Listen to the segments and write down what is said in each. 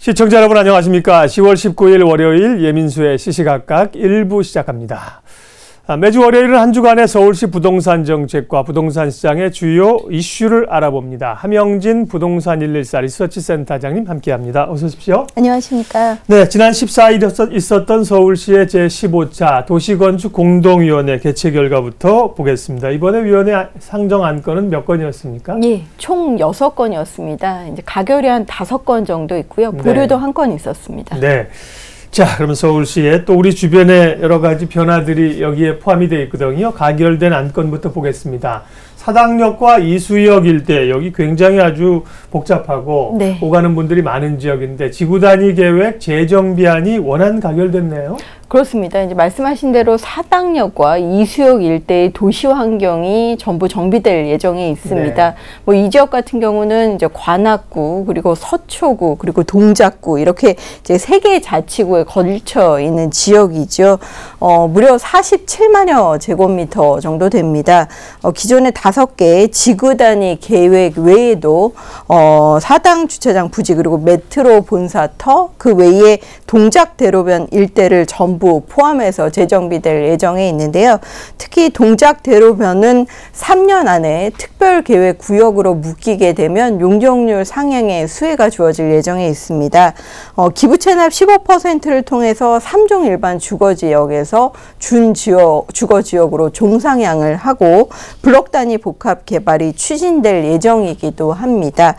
시청자 여러분 안녕하십니까. 10월 19일 월요일 예민수의 시시각각 1부 시작합니다. 매주 월요일은 한 주간의 서울시 부동산 정책과 부동산 시장의 주요 이슈를 알아봅니다. 함영진 부동산 114 리서치 센터장님 함께합니다. 어서 오십시오. 안녕하십니까. 네, 지난 14일 있었던 서울시의 제15차 도시건축 공동위원회 개최 결과부터 보겠습니다. 이번에 위원회 상정 안건은 몇 건이었습니까? 예, 총 6건이었습니다. 이제 가결이 한 5건 정도 있고요. 보류도 한 건 있었습니다. 네. 자, 그러면 서울시에 또 우리 주변에 여러 가지 변화들이 여기에 포함이 되어 있거든요. 가결된 안건부터 보겠습니다. 사당역과 이수역 일대, 여기 굉장히 아주 복잡하고 오가는 분들이 많은 지역인데 지구 단위 계획 재정비안이 원안 가결됐네요. 그렇습니다. 이제 말씀하신 대로 사당역과 이수역 일대의 도시 환경이 전부 정비될 예정에 있습니다. 뭐 이 지역 같은 경우는 이제 관악구, 그리고 서초구, 그리고 동작구 이렇게 이제 3개의 자치구에 걸쳐 있는 지역이죠. 무려 47만여 제곱미터 정도 됩니다. 기존의 5개의 지구 단위 계획 외에도 사당 주차장 부지 그리고 메트로 본사터 그 외에 동작대로변 일대를 전부 포함해서 재정비될 예정에 있는데요. 특히 동작대로변은 3년 안에 특별계획구역으로 묶이게 되면 용적률 상향의 수혜가 주어질 예정에 있습니다. 기부채납 15%를 통해서 3종 일반 주거지역에서 준주거지역으로 종상향을 하고 블록 단위 복합 개발이 추진될 예정이기도 합니다.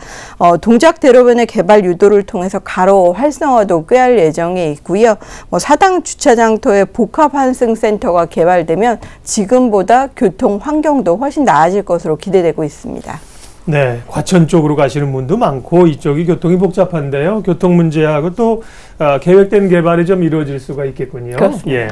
동작대로변의 개발 유도를 통해서 가로 활성화도 꾀할 예정에 있고요. 사당 주차장터의 복합환승센터가 개발되면 지금보다 교통 환경도 훨씬 나아질 것으로 기대되고 있습니다. 네, 과천 쪽으로 가시는 분도 많고 이쪽이 교통이 복잡한데요. 교통 문제하고 또 계획된 개발이 좀 이루어질 수가 있겠군요. 그렇습니다. 예.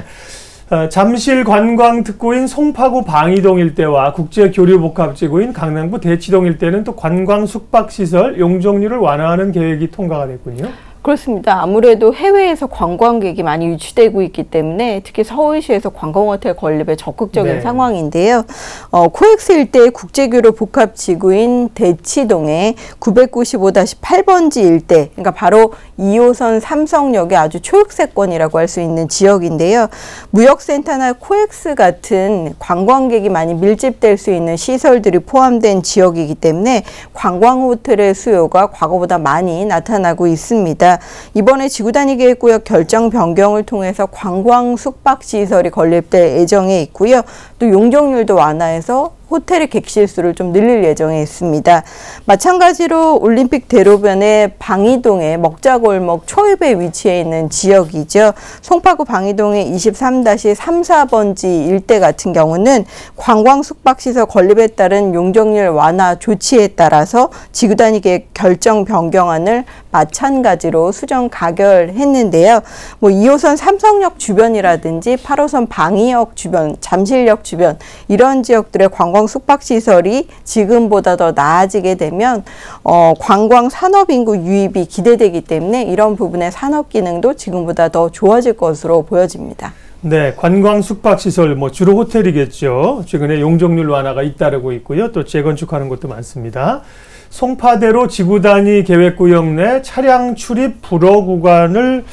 잠실 관광특구인 송파구 방이동 일대와 국제교류복합지구인 강남구 대치동 일대는 또 관광 숙박시설 용적률을 완화하는 계획이 통과가 됐군요. 그렇습니다. 아무래도 해외에서 관광객이 많이 유치되고 있기 때문에 특히 서울시에서 관광호텔 건립에 적극적인 상황인데요. 코엑스 일대의 국제교류 복합지구인 대치동의 995-8번지 일대, 그러니까 바로 2호선 삼성역의 아주 초역세권이라고 할 수 있는 지역인데요. 무역센터나 코엑스 같은 관광객이 많이 밀집될 수 있는 시설들이 포함된 지역이기 때문에 관광호텔의 수요가 과거보다 많이 나타나고 있습니다. 이번에 지구단위 계획구역 결정 변경을 통해서 관광 숙박시설이 건립될 예정에 있고요. 또 용적률도 완화해서 호텔의 객실수를 좀 늘릴 예정에 있습니다. 마찬가지로 올림픽 대로변의 방이동의 먹자골목 초입에 위치해 있는 지역이죠. 송파구 방이동의 23-34번지 일대 같은 경우는 관광 숙박시설 건립에 따른 용적률 완화 조치에 따라서 지구단위 계획 결정 변경안을 마찬가지로 수정 가결했는데요. 뭐 2호선 삼성역 주변이라든지 8호선 방이역 주변, 잠실역 주변 이런 지역들의 관광 숙박시설이 지금보다 더 나아지게 되면 관광 산업인구 유입이 기대되기 때문에 이런 부분의 산업 기능도 지금보다 더 좋아질 것으로 보여집니다. 네, 관광 숙박시설 주로 호텔이겠죠. 최근에 용적률 완화가 잇따르고 있고요. 또 재건축하는 것도 많습니다. 송파대로 지구단위 계획구역 내 차량 출입 불허 구간을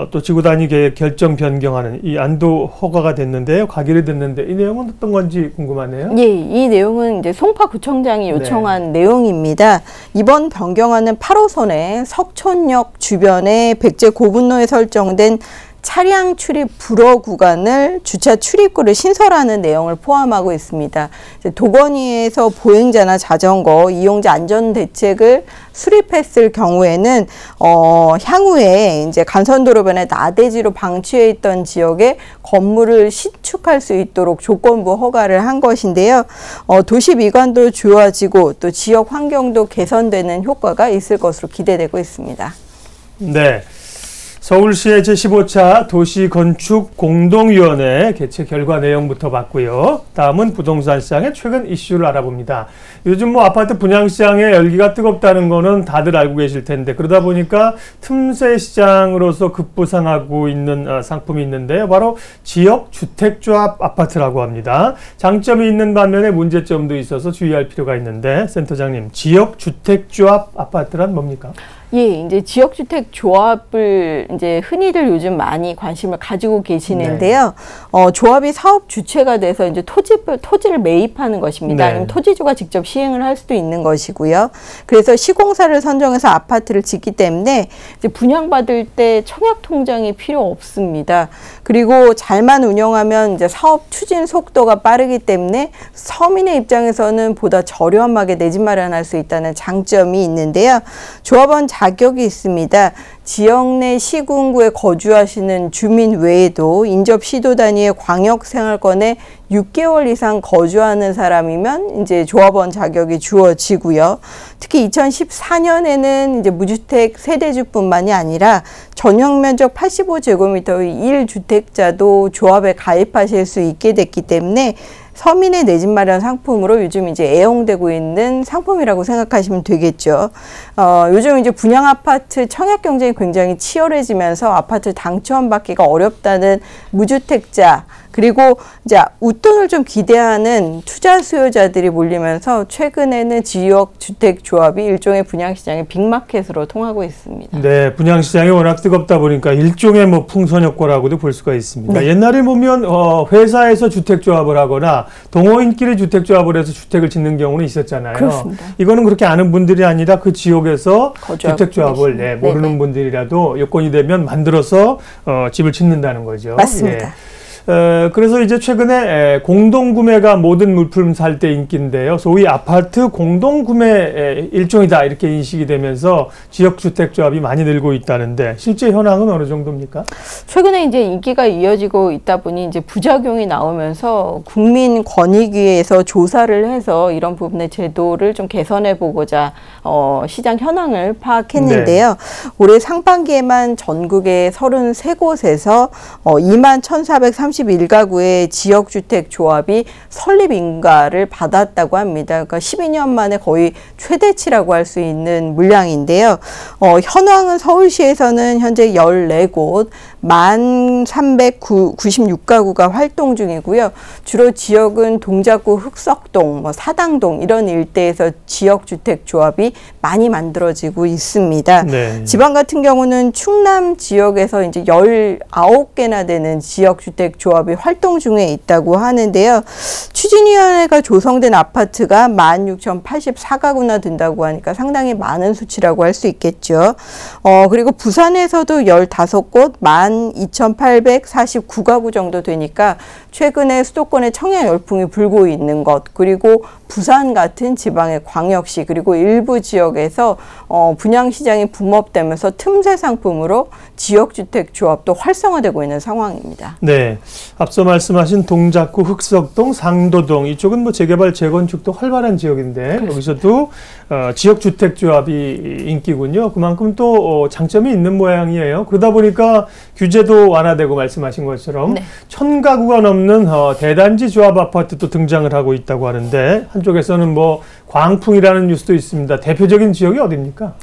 또 지구단위 계획 결정 변경하는 이 안도 허가가 됐는데요. 가결이 됐는데 이 내용은 어떤 건지 궁금하네요. 예, 이 내용은 이제 송파구청장이 요청한 내용입니다. 이번 변경안은 8호선의 석촌역 주변에 백제 고분로에 설정된 차량 출입 불허 구간을 주차 출입구를 신설하는 내용을 포함하고 있습니다. 도건위에서 보행자나 자전거 이용자 안전 대책을 수립했을 경우에는 향후에 이제 간선도로변에 나대지로 방치해 있던 지역에 건물을 신축할 수 있도록 조건부 허가를 한 것인데요. 도시 미관도 좋아지고 또 지역 환경도 개선되는 효과가 있을 것으로 기대되고 있습니다. 네. 서울시의 제15차 도시건축 공동위원회 개최 결과 내용부터 봤고요. 다음은 부동산 시장의 최근 이슈를 알아봅니다. 요즘 아파트 분양시장의 열기가 뜨겁다는 거는 다들 알고 계실 텐데 그러다 보니까 틈새 시장으로서 급부상하고 있는 상품이 있는데요. 바로 지역주택조합 아파트라고 합니다. 장점이 있는 반면에 문제점도 있어서 주의할 필요가 있는데 센터장님, 지역주택조합 아파트란 뭡니까? 예, 이제 지역주택 조합을 이제 흔히들 요즘 많이 관심을 가지고 계시는데요. 네. 조합이 사업 주체가 돼서 이제 토지를 매입하는 것입니다. 네. 아니면 토지주가 직접 시행을 할 수도 있는 것이고요. 그래서 시공사를 선정해서 아파트를 짓기 때문에 이제 분양받을 때 청약 통장이 필요 없습니다. 그리고 잘만 운영하면 이제 사업 추진 속도가 빠르기 때문에 서민의 입장에서는 보다 저렴하게 내 집 마련할 수 있다는 장점이 있는데요. 조합원 자격이 있습니다. 지역 내 시군구에 거주하시는 주민 외에도 인접 시도 단위의 광역생활권에 6개월 이상 거주하는 사람이면 이제 조합원 자격이 주어지고요. 특히 2014년에는 이제 무주택 세대주뿐만이 아니라 전용 면적 85제곱미터의 1주택자도 조합에 가입하실 수 있게 됐기 때문에 서민의 내 집 마련 상품으로 요즘 이제 애용되고 있는 상품이라고 생각하시면 되겠죠. 요즘 이제 분양 아파트 청약 경쟁이 굉장히 치열해지면서 아파트 당첨받기가 어렵다는 무주택자, 그리고 이제 웃돈을 좀 기대하는 투자 수요자들이 몰리면서 최근에는 지역주택조합이 일종의 분양시장의 빅마켓으로 통하고 있습니다. 네, 분양시장이 워낙 뜨겁다 보니까 일종의 뭐 풍선효과라고도 볼 수가 있습니다. 네. 옛날에 보면 회사에서 주택조합을 하거나 동호인끼리 주택조합을 해서 주택을 짓는 경우는 있었잖아요. 그렇습니다. 이거는 그렇게 아는 분들이 아니라 그 지역에서 주택조합을 모르는 분들이라도 여건이 되면 만들어서 집을 짓는다는 거죠. 맞습니다. 예. 그래서 이제 최근에 공동구매가 모든 물품 살 때 인기인데요. 소위 아파트 공동구매 일종이다 이렇게 인식이 되면서 지역주택조합이 많이 늘고 있다는데 실제 현황은 어느 정도입니까? 최근에 이제 인기가 이어지고 있다 보니 이제 부작용이 나오면서 국민권익위에서 조사를 해서 이런 부분의 제도를 좀 개선해 보고자 시장 현황을 파악했는데요. 네. 올해 상반기에만 전국의 33곳에서 21,431가구의 지역주택조합이 설립 인가를 받았다고 합니다. 그러니까 12년 만에 거의 최대치라고 할 수 있는 물량인데요. 현황은 서울시에서는 현재 14곳, 1,396가구가 활동 중이고요. 주로 지역은 동작구 흑석동, 사당동 이런 일대에서 지역주택조합이 많이 만들어지고 있습니다. 네. 지방 같은 경우는 충남 지역에서 이제 19개나 되는 지역주택조합이 활동 중에 있다고 하는데요. 추진위원회가 조성된 아파트가 16,084가구나 된다고 하니까 상당히 많은 수치라고 할 수 있겠죠. 그리고 부산에서도 15곳, 12,849가구 정도 되니까 최근에 수도권에 청약 열풍이 불고 있는 것, 그리고 부산 같은 지방의 광역시, 그리고 일부 지역에서 분양시장이 붐업되면서 틈새 상품으로 지역주택조합도 활성화되고 있는 상황입니다. 네, 앞서 말씀하신 동작구, 흑석동, 상도동 이쪽은 뭐 재개발, 재건축도 활발한 지역인데 그렇습니다. 여기서도 지역주택조합이 인기군요. 그만큼 또 장점이 있는 모양이에요. 그러다 보니까 규제도 완화되고 말씀하신 것처럼 네. 1,000가구가 넘는 대단지 조합 아파트도 등장을 하고 있다고 하는데 한쪽에서는 뭐 광풍이라는 뉴스도 있습니다. 대표적인 지역이 어디입니까?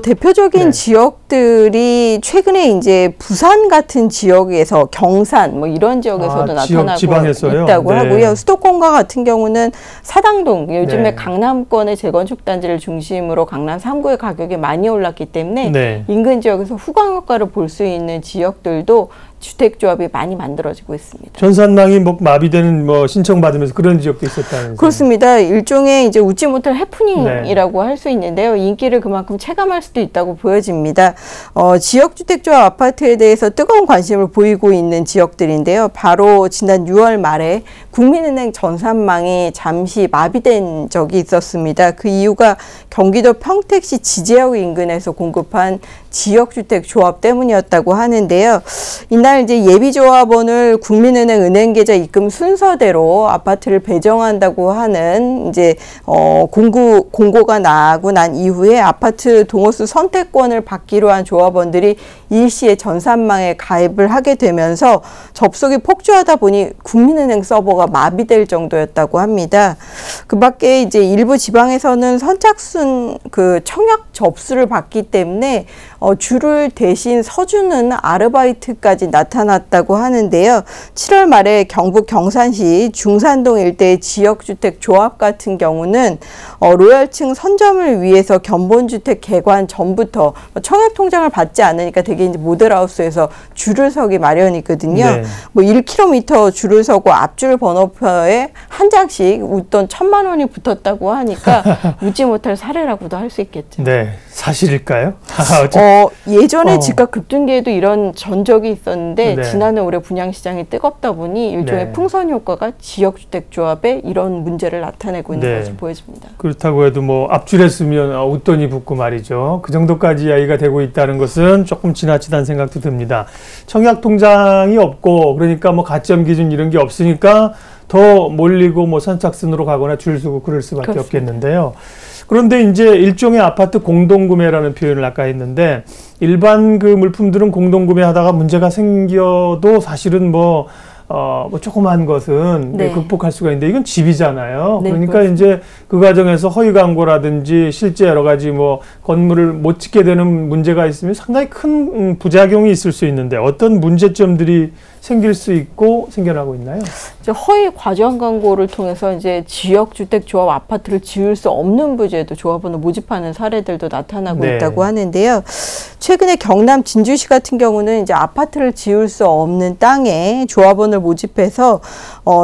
대표적인 네. 지역들이 최근에 이제 부산 같은 지역에서 경산 뭐 이런 지역에서도 나타나고 지방에서요? 있다고 네. 하고요. 수도권과 같은 경우는 사당동, 요즘에 네. 강남권의 재건축 단지를 중심으로 강남 3구의 가격이 많이 올랐기 때문에 네. 인근 지역에서 후광 효과를 볼 수 있는 지역들도 주택조합이 많이 만들어지고 있습니다. 전산망이 뭐 마비되는 뭐 신청받으면서 그런 지역도 있었다는. 그렇습니다. 일종의 이제 웃지 못할 해프닝이라고 네. 할 수 있는데요. 인기를 그만큼 체감할 수도 있다고 보여집니다. 지역주택조합 아파트에 대해서 뜨거운 관심을 보이고 있는 지역들인데요. 바로 지난 6월 말에 국민은행 전산망이 잠시 마비된 적이 있었습니다. 그 이유가 경기도 평택시 지제역 인근에서 공급한 지역주택 조합 때문이었다고 하는데요. 이날 이제 예비조합원을 국민은행 은행계좌 입금 순서대로 아파트를 배정한다고 하는 이제 공고가 나고 난 이후에 아파트 동호수 선택권을 받기로 한 조합원들이 일시에 전산망에 가입을 하게 되면서 접속이 폭주하다 보니 국민은행 서버가 신경계가 마비될 정도였다고 합니다. 그 밖에 이제 일부 지방에서는 선착순 그 청약 접수를 받기 때문에 줄을 대신 서주는 아르바이트까지 나타났다고 하는데요. 7월 말에 경북 경산시 중산동 일대의 지역주택 조합 같은 경우는 로얄층 선점을 위해서 견본주택 개관 전부터 청약 통장을 받지 않으니까 되게 이제 모델하우스에서 줄을 서기 마련이거든요. 네. 뭐 1km 줄을 서고 앞줄 번호표에 한 장씩 웃돈 1,000만 원이 붙었다고 하니까 웃지 못할 사례라고도 할 수 있겠죠. 네, 사실일까요? 예전에 집값 급등기에도 이런 전적이 있었는데 네. 지난해 올해 분양시장이 뜨겁다 보니 일종의 네. 풍선 효과가 지역주택조합에 이런 문제를 나타내고 있는 네. 것으로 보여집니다. 그렇다고 해도 뭐 앞줄에 쓰면 웃돈이 붙고 말이죠. 그 정도까지 이야기가 되고 있다는 것은 조금 지나치다는 생각도 듭니다. 청약통장이 없고 그러니까 뭐 가점 기준 이런 게 없으니까 더 몰리고 뭐 선착순으로 가거나 줄 서고 그럴 수밖에 그렇습니다. 없겠는데요. 그런데 이제 일종의 아파트 공동구매라는 표현을 아까 했는데 일반 그 물품들은 공동구매하다가 문제가 생겨도 사실은 뭐 조그만 것은 네. 극복할 수가 있는데 이건 집이잖아요. 네, 그러니까 그렇습니다. 이제 그 과정에서 허위 광고라든지 실제 여러 가지 뭐 건물을 못 짓게 되는 문제가 있으면 상당히 큰 부작용이 있을 수 있는데 어떤 문제점들이 생길 수 있고 생겨나고 있나요? 이제 허위 과장 광고를 통해서 이제 지역주택조합 아파트를 지을 수 없는 부지에도 조합원을 모집하는 사례들도 나타나고 네. 있다고 하는데요. 최근에 경남 진주시 같은 경우는 이제 아파트를 지을 수 없는 땅에 조합원을 모집해서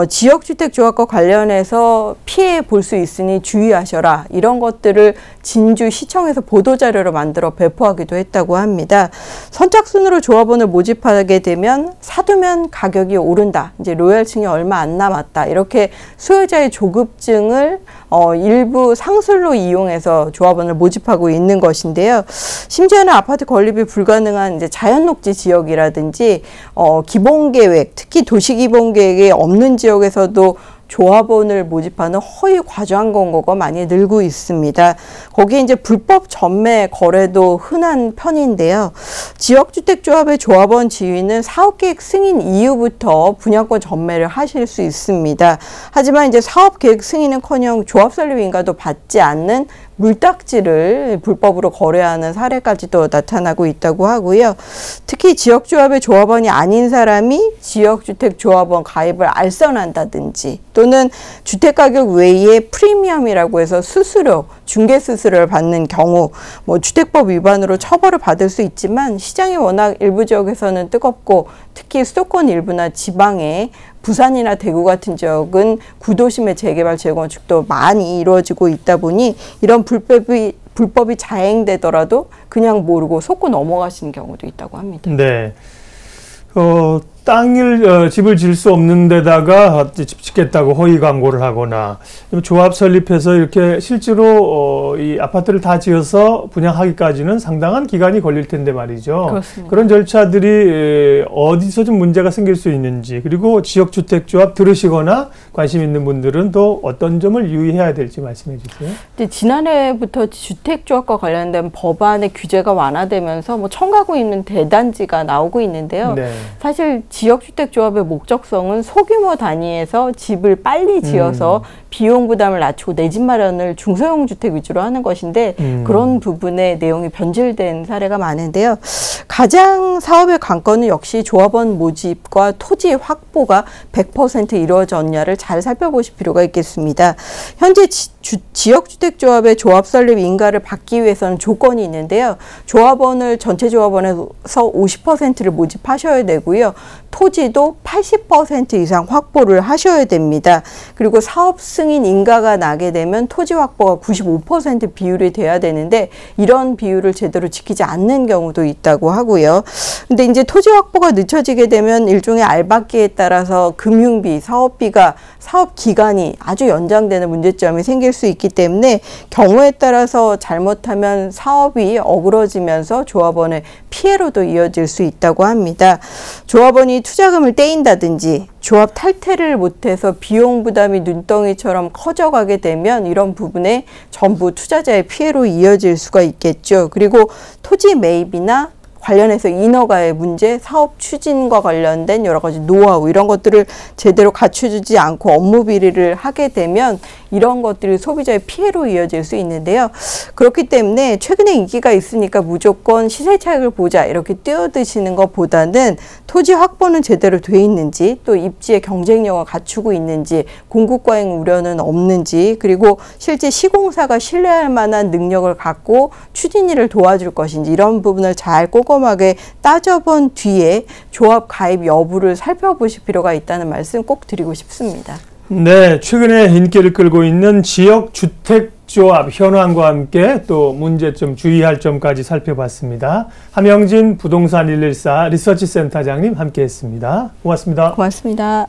지역주택조합과 관련해서 피해 볼 수 있으니 주의하셔라 이런 것들을 진주시청에서 보도자료로 만들어 배포하기도 했다고 합니다. 선착순으로 조합원을 모집하게 되면 사두면 가격이 오른다. 이제 로얄층이 얼마 안 남았다. 이렇게 수요자의 조급증을 일부 상술로 이용해서 조합원을 모집하고 있는 것인데요. 심지어는 아파트 건립이 불가능한 이제 자연녹지 지역이라든지 기본계획, 특히 도시기본계획이 없는 지역에서도 조합원을 모집하는 허위 과장 광고가 많이 늘고 있습니다. 거기에 이제 불법 전매 거래도 흔한 편인데요. 지역주택조합의 조합원 지위는 사업계획 승인 이후부터 분양권 전매를 하실 수 있습니다. 하지만 이제 사업계획 승인은커녕 조합 설립 인가도 받지 않는 물딱지를 불법으로 거래하는 사례까지도 나타나고 있다고 하고요. 특히 지역조합의 조합원이 아닌 사람이 지역주택조합원 가입을 알선한다든지 또는 주택가격 외에 프리미엄이라고 해서 수수료, 중개수수료를 받는 경우 뭐 주택법 위반으로 처벌을 받을 수 있지만 시장이 워낙 일부 지역에서는 뜨겁고 특히 수도권 일부나 지방에 부산이나 대구 같은 지역은 구도심의 재개발, 재건축도 많이 이루어지고 있다 보니 이런 불법이 자행되더라도 그냥 모르고 속고 넘어가시는 경우도 있다고 합니다. 네. 집을 지을 수 없는 데다가 집 짓겠다고 허위 광고를 하거나 조합 설립해서 이렇게 실제로 이 아파트를 다 지어서 분양하기까지는 상당한 기간이 걸릴 텐데 말이죠. 그렇습니다. 그런 절차들이 어디서 좀 문제가 생길 수 있는지 그리고 지역주택조합 들으시거나 관심 있는 분들은 또 어떤 점을 유의해야 될지 말씀해 주세요. 근데 지난해부터 주택조합과 관련된 법안의 규제가 완화되면서 뭐 청가구 있는 대단지가 나오고 있는데요. 네. 사실 지역주택조합의 목적성은 소규모 단위에서 집을 빨리 지어서 비용 부담을 낮추고 내 집 마련을 중소형 주택 위주로 하는 것인데 그런 부분의 내용이 변질된 사례가 많은데요. 가장 사업의 관건은 역시 조합원 모집과 토지 확보가 100% 이루어졌냐를 잘 살펴보실 필요가 있겠습니다. 현재 지역주택조합의 조합 설립 인가를 받기 위해서는 조건이 있는데요. 조합원을 전체 조합원에서 50%를 모집하셔야 되고요. 토지도 80% 이상 확보를 하셔야 됩니다. 그리고 사업 승인 인가가 나게 되면 토지 확보가 95% 비율이 돼야 되는데 이런 비율을 제대로 지키지 않는 경우도 있다고 하고요. 근데 이제 토지 확보가 늦춰지게 되면 일종의 알박기에 따라서 금융비, 사업비가 사업 기간이 아주 연장되는 문제점이 생길 수 있기 때문에 경우에 따라서 잘못하면 사업이 어그러지면서 조합원의 피해로도 이어질 수 있다고 합니다. 조합원이 투자금을 떼인다든지 조합 탈퇴를 못해서 비용 부담이 눈덩이처럼 커져가게 되면 이런 부분에 전부 투자자의 피해로 이어질 수가 있겠죠. 그리고 토지 매입이나 관련해서 인허가의 문제, 사업 추진과 관련된 여러 가지 노하우 이런 것들을 제대로 갖춰주지 않고 업무 비리를 하게 되면 이런 것들이 소비자의 피해로 이어질 수 있는데요. 그렇기 때문에 최근에 인기가 있으니까 무조건 시세 차익을 보자 이렇게 뛰어드시는 것보다는 토지 확보는 제대로 돼 있는지, 또 입지의 경쟁력을 갖추고 있는지, 공급 과잉 우려는 없는지, 그리고 실제 시공사가 신뢰할 만한 능력을 갖고 추진위를 도와줄 것인지 이런 부분을 잘 꼼꼼하게 따져본 뒤에 조합 가입 여부를 살펴보실 필요가 있다는 말씀 꼭 드리고 싶습니다. 네, 최근에 인기를 끌고 있는 지역 주택조합 현황과 함께 또 문제점, 주의할 점까지 살펴봤습니다. 함영진 부동산 114 리서치 센터장님 함께했습니다. 고맙습니다. 고맙습니다.